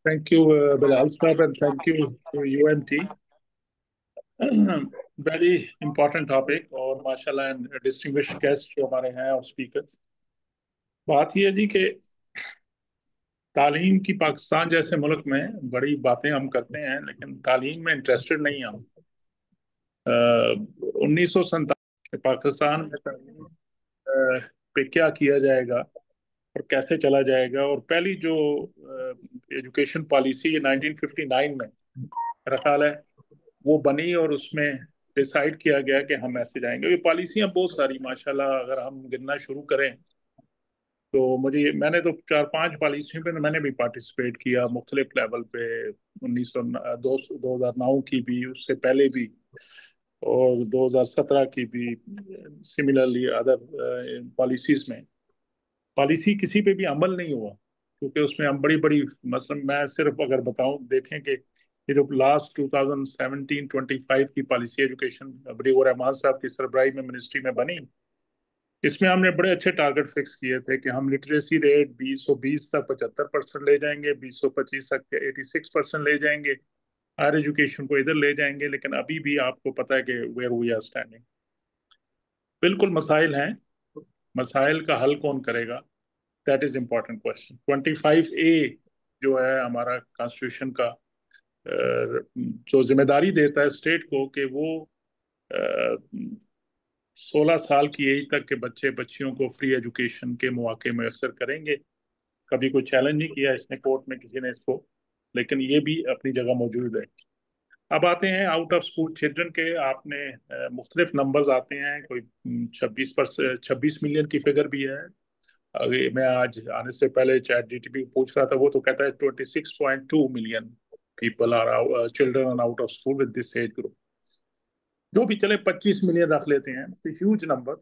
Thank you, Bilal Saab, and thank you to UMT. Very important topic और माशाल्लाह and distinguished guests जो हमारे हैं और speakers. बात ये है जी कि तालीम की पाकिस्तान जैसे मुल्क में बड़ी बातें हम करते हैं लेकिन तालीम में इंटरेस्टेड नहीं हम। 1947 पाकिस्तान में तालीम पे क्या किया जाएगा और कैसे चला जाएगा, और पहली जो एजुकेशन पॉलिसी 1959 में मेरा ख्याल है वो बनी और उसमें डिसाइड किया गया कि हम ऐसे जाएंगे। ये पॉलिसियां बहुत सारी माशाल्लाह अगर हम गिनना शुरू करें तो मैंने तो चार पांच पॉलिसियों पे मैंने भी पार्टिसिपेट किया मुख्तलिफ लेवल पे। 2009 की भी, उससे पहले भी, और 2017 की भी, सिमिलरली अदर पॉलिसीज में। पॉलिसी किसी पे भी अमल नहीं हुआ क्योंकि उसमें हम बड़ी बड़ी, मतलब मैं सिर्फ अगर बताऊं देखें कि ये जो लास्ट 2017-25 की पॉलिसी एजुकेशन बड़ी रहमान साहब की सरबराही में मिनिस्ट्री में बनी, इसमें हमने बड़े अच्छे टारगेट फिक्स किए थे कि हम लिटरेसी रेट 2020 तक 75% ले जाएंगे, 2025 तक 86% ले जाएंगे, हायर एजुकेशन को इधर ले जाएंगे। लेकिन अभी भी आपको पता है कि वेयर वी आर स्टैंडिंग। बिल्कुल मसाइल हैं, मसाइल का हल कौन करेगा, that is important question. 25A जो है हमारा कॉन्स्टिट्यूशन का, जो जिम्मेदारी देता है स्टेट को कि वो 16 साल की एज तक के बच्चे बच्चियों को फ्री एजुकेशन के मौके मैसर करेंगे। कभी कोई चैलेंज नहीं किया इसने कोर्ट में किसी ने इसको, लेकिन ये भी अपनी जगह मौजूद है। अब आते हैं आउट ऑफ स्कूल चिल्ड्रन के। आपने मुख्तलिफ नंबर्स आते हैं, कोई 26 मिलियन की फिगर भी है। अभी मैं आज आने से पहले चैट जीटीपी पूछ रहा था, वो तो कहता है 26.2 million people are children out of school with this age group. जो भी चले 25 मिलियन रख लेते हैं, तो ह्यूज नंबर।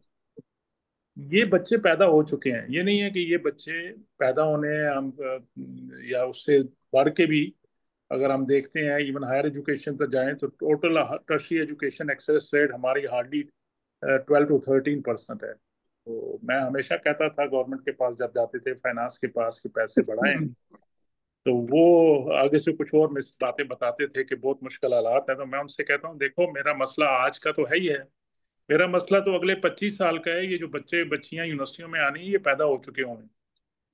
ये बच्चे पैदा हो चुके हैं, ये नहीं है कि ये बच्चे पैदा होने हैं हम या उससे बढ़ के भी। अगर हम देखते हैं इवन हायर एजुकेशन तक जाएं तो total tertiary education access rate हमारी हार्डली 12 to 13% है। तो मैं हमेशा कहता था गवर्नमेंट के पास जब जाते थे फाइनेंस के पास कि पैसे बढ़ाएं, तो वो आगे से कुछ और मिस बातें बताते थे कि बहुत मुश्किल हालात है। तो मैं उनसे कहता हूँ देखो, मेरा मसला आज का तो है ही है, मेरा मसला तो अगले 25 साल का है। ये जो बच्चे बच्चियां यूनिवर्सिटियों में आनी, ये पैदा हो चुके होंगे,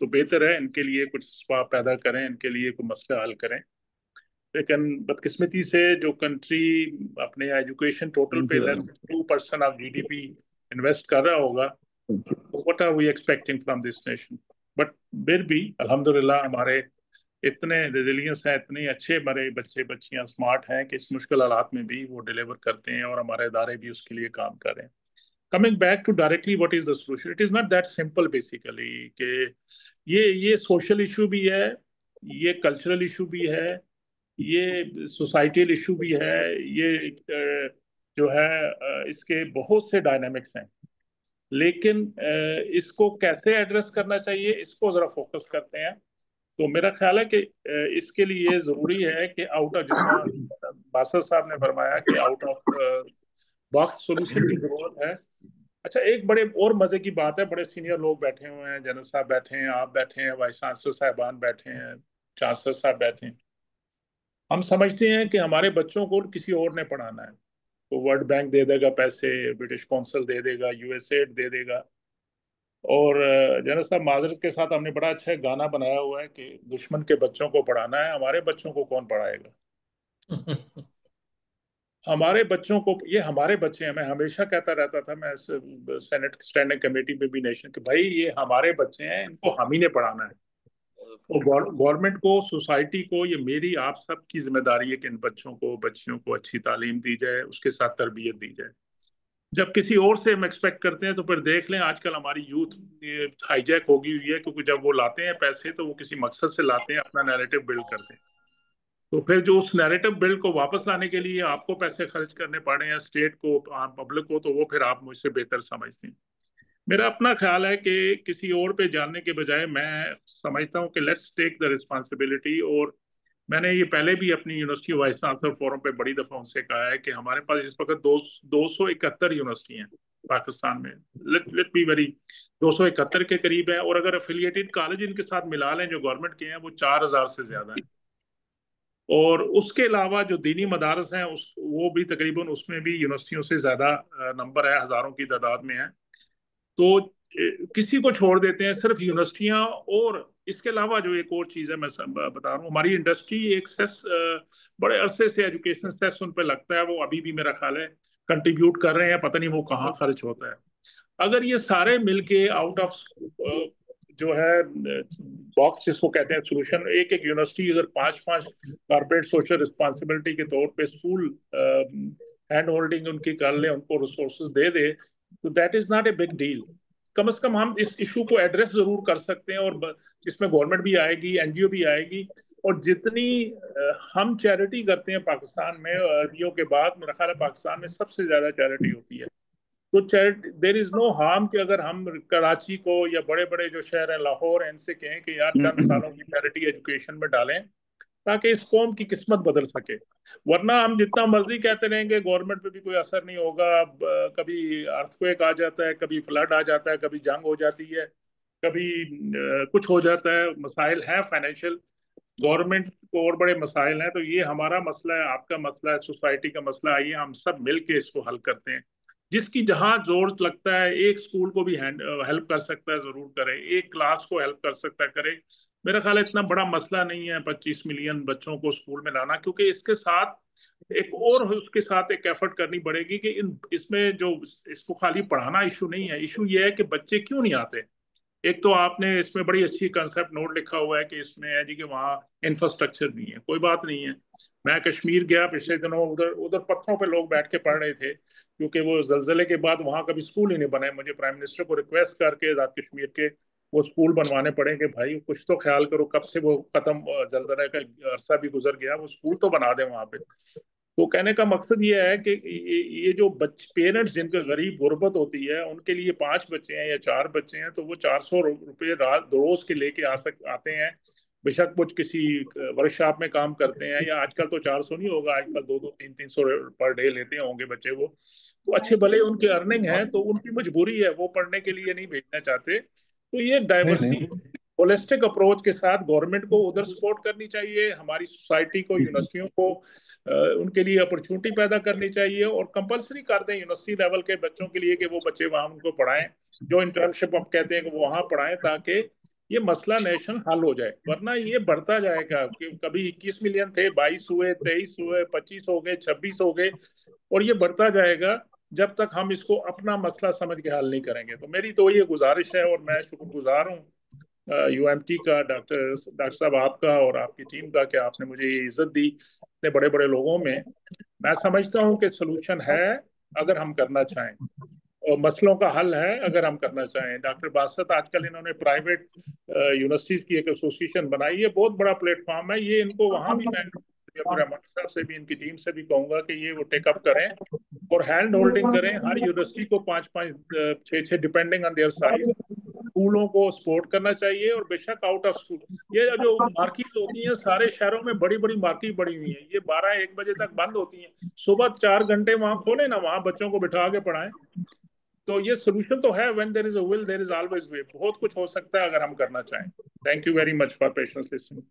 तो बेहतर है इनके लिए कुछ स्वाब पैदा करें, इनके लिए कोई मसला हल करें। लेकिन बदकिस्मती से जो कंट्री अपने एजुकेशन टोटल पे लेस 2% ऑफ जीडीपी इन्वेस्ट कर रहा होगा, what are we expecting from this nation. But फिर भी अल्हम्दुलिल्लाह हमारे इतने रेजिलियंस हैं, इतने अच्छे हमारे बच्चे बच्चियां स्मार्ट हैं कि इस मुश्किल हालात में भी वो डिलीवर करते हैं और हमारे इदारे भी उसके लिए काम कर रहे हैं। Coming back to directly what is the solution, it is not that simple basically कि ये सोशल इशू भी है, ये कल्चरल इशू भी है, ये सोसाइटल इशू भी है, ये जो है इसके बहुत से डायनामिक्स हैं। लेकिन इसको कैसे एड्रेस करना चाहिए, इसको जरा फोकस करते हैं। तो मेरा ख्याल है कि इसके लिए जरूरी है कि आउट ऑफ, जिस तरह बासर साहब ने फरमाया कि आउट ऑफ वक्त सोल्यूशन की जरूरत है। अच्छा, एक बड़े और मजे की बात है, बड़े सीनियर लोग बैठे हुए हैं, जनरल साहब बैठे हैं, आप बैठे हैं, वाइस चांसलर साहबान बैठे हैं, चांसलर साहब बैठे हैं। हम समझते हैं कि हमारे बच्चों को किसी और ने पढ़ाना है, तो वर्ल्ड बैंक दे देगा पैसे, ब्रिटिश कौंसिल दे देगा, यूएसएड दे देगा। और जनरल साहब माजरत के साथ हमने बड़ा अच्छा गाना बनाया हुआ है कि दुश्मन के बच्चों को पढ़ाना है, हमारे बच्चों को कौन पढ़ाएगा। हमारे बच्चों को, ये हमारे बच्चे हैं। मैं हमेशा कहता रहता था, मैं सेनेट स्टैंडिंग कमेटी में भी नेशन के, भाई ये हमारे बच्चे हैं, इनको हम ही ने पढ़ाना है। तो गवर्नमेंट को, सोसाइटी को, ये मेरी आप सब की जिम्मेदारी है कि इन बच्चों को बच्चियों को अच्छी तालीम दी जाए, उसके साथ तरबियत दी जाए। जब किसी और से हम एक्सपेक्ट करते हैं तो फिर देख लें आजकल हमारी यूथ हाईजैक होगी हुई है, क्योंकि जब वो लाते हैं पैसे तो वो किसी मकसद से लाते हैं, अपना नैरेटिव बिल्ड करते हैं। तो फिर जो उस नैरेटिव बिल्ड को वापस लाने के लिए आपको पैसे खर्च करने पड़े हैं, स्टेट को, आम पब्लिक को, तो वो फिर आप मुझसे बेहतर समझते हैं। मेरा अपना ख्याल है कि किसी और पे जानने के बजाय मैं समझता हूँ कि लेट्स टेक द रिस्पॉन्सिबिलिटी। और मैंने ये पहले भी अपनी यूनिवर्सिटी वाइस चांसलर फोरम पे बड़ी दफा उनसे कहा है कि हमारे पास इस वक्त 271 यूनिवर्सिटी हैं पाकिस्तान में। लेट लेट बी वेरी, 271 के करीब है, और अगर अफिलिएटेड कॉलेज इनके साथ मिला लें जो गवर्नमेंट के हैं, वो 4000 से ज्यादा है। और उसके अलावा जो दीनी मदारस हैं उस वो भी तकरीबन उसमें भी यूनिवर्सिटियों से ज्यादा नंबर है, हजारों की तादाद में है। तो किसी को छोड़ देते हैं सिर्फ यूनिवर्सिटियां। और इसके अलावा जो एक और चीज है मैं बता रहा हूँ, हमारी इंडस्ट्री एक सेस बड़े अरसे से एजुकेशन सेस उन पे लगता है, वो अभी भी मेरा ख्याल है कंट्रीब्यूट कर रहे हैं, पता नहीं वो कहाँ खर्च होता है। अगर ये सारे मिलके आउट ऑफ जो है बॉक्स जिसको कहते हैं सोल्यूशन, एक एक यूनिवर्सिटी अगर पांच पांच कारपोरेट सोशल रिस्पॉन्सिबिलिटी के तौर पे स्कूल हैंड होल्डिंग उनकी कर ले, उनको रिसोर्सेज दे दे, तो that is not a big deal. कम से कम हम इस इशू को एड्रेस जरूर कर सकते हैं, और इसमें गवर्नमेंट भी आएगी, एनजीओ भी आएगी। और जितनी हम चैरिटी करते हैं पाकिस्तान में, अरबियों के बाद मेरा ख्याल है पाकिस्तान में सबसे ज्यादा चैरिटी होती है। तो charity, there is no harm कि अगर हम कराची को या बड़े बड़े जो शहर हैं लाहौर, इनसे कहें कि यार चंद सालों की चैरिटी एजुकेशन में डालें, ताकि इस कौम की किस्मत बदल सके। वरना हम जितना मर्जी कहते रहेंगे गवर्नमेंट पे भी कोई असर नहीं होगा। कभी अर्थक्वेक आ जाता है, कभी फ्लड आ जाता है, कभी जंग हो जाती है, कभी कुछ हो जाता है, मसाइल है फाइनेंशियल, गवर्नमेंट को और बड़े मसाइल हैं। तो ये हमारा मसला है, आपका मसला है, सोसाइटी का मसला है, आइए हम सब मिल के इसको हल करते हैं। जिसकी जहां जोर लगता है, एक स्कूल को भी हेल्प कर सकता है जरूर करे, एक क्लास को हेल्प कर सकता है करे। मेरा ख्याल है इतना बड़ा मसला नहीं है 25 मिलियन बच्चों को स्कूल में लाना, क्योंकि इसके साथ एक और उसके साथ एक एफर्ट करनी पड़ेगी कि इन इसमें जो इसको खाली पढ़ाना इशू नहीं है, इशू ये है कि बच्चे क्यों नहीं आते। एक तो आपने इसमें बड़ी अच्छी कंसेप्ट नोट लिखा हुआ है कि इसमें है जी कि वहाँ इंफ्रास्ट्रक्चर नहीं है, कोई बात नहीं है। मैं कश्मीर गया पिछले दिनों, उधर उधर पत्थरों पे लोग बैठ के पढ़ रहे थे, क्योंकि वो जलजले के बाद वहाँ कभी स्कूल ही नहीं बने। मुझे प्राइम मिनिस्टर को रिक्वेस्ट करके आजाद कश्मीर के वो स्कूल बनवाने पड़े कि भाई कुछ तो ख्याल करो, कब से वो खत्म, जलजले का अरसा भी गुजर गया, वो स्कूल तो बना दे वहाँ पे। तो कहने का मकसद ये है कि ये जो बच्चे पेरेंट्स जिनके गरीब गुर्बत होती है, उनके लिए 5 बच्चे हैं या 4 बच्चे हैं, तो वो 400 रुपये रात रोज के लेके आते हैं। बेशक वो किसी वर्कशॉप में काम करते हैं, या आजकल तो 400 नहीं होगा, आजकल 200 200 300 पर डे लेते होंगे बच्चे वो। तो अच्छे भले उनकी अर्निंग है, तो उनकी मजबूरी है, वो पढ़ने के लिए नहीं भेजना चाहते। तो ये नहीं डाइवर्सिटी नहीं। होलिस्टिक अप्रोच के साथ गवर्नमेंट को उधर सपोर्ट करनी चाहिए, हमारी सोसाइटी को, यूनिवर्सिटियों को उनके लिए अपॉर्चुनिटी पैदा करनी चाहिए, और कंपलसरी कर दें यूनिवर्सिटी लेवल के बच्चों के लिए कि वो बच्चे वहां उनको पढ़ाएं, जो इंटर्नशिप आप कहते हैं कि वो वहां पढ़ाएं, ताकि ये मसला नेशन हल हो जाए। वरना ये बढ़ता जाएगा कि कभी 21 मिलियन थे, 22 हुए, 23 हुए, 25 हो गए, 26 हो गए, और ये बढ़ता जाएगा जब तक हम इसको अपना मसला समझ के हल नहीं करेंगे। तो मेरी तो ये गुजारिश है, और मैं शुक्रगुजार हूँ यूएमटी का, डॉक्टर साहब आपका और आपकी टीम का, कि आपने मुझे ये इज्जत दी इतने बड़े बड़े लोगों में। मैं समझता हूँ कि सोल्यूशन है अगर हम करना चाहें, और मसलों का हल है अगर हम करना चाहें। डॉक्टर बासत आजकल इन्होंने प्राइवेट यूनिवर्सिटीज की एक एसोसिएशन बनाई है, बहुत बड़ा प्लेटफॉर्म है ये, इनको वहां भी मैं रहमान साहब से भी, इनकी टीम से भी कहूंगा कि ये वो टेकअप करें और हैंड होल्डिंग करें। हर यूनिवर्सिटी को 5 5 6 6 डिपेंडिंग ऑन देयर साइज स्कूलों को सपोर्ट करना चाहिए। और बेशक आउट ऑफ स्कूल ये जो मार्केट होती हैं, सारे शहरों में बड़ी बड़ी मार्केट बड़ी हुई है, ये 12 1 बजे तक बंद होती हैं। सुबह 4 घंटे वहां खोले ना, वहां बच्चों को बिठा के पढ़ाएं। तो ये सोल्यूशन तो है, when there is a will there is always way. बहुत कुछ हो सकता है अगर हम करना चाहें। Thank you very much for patience listening.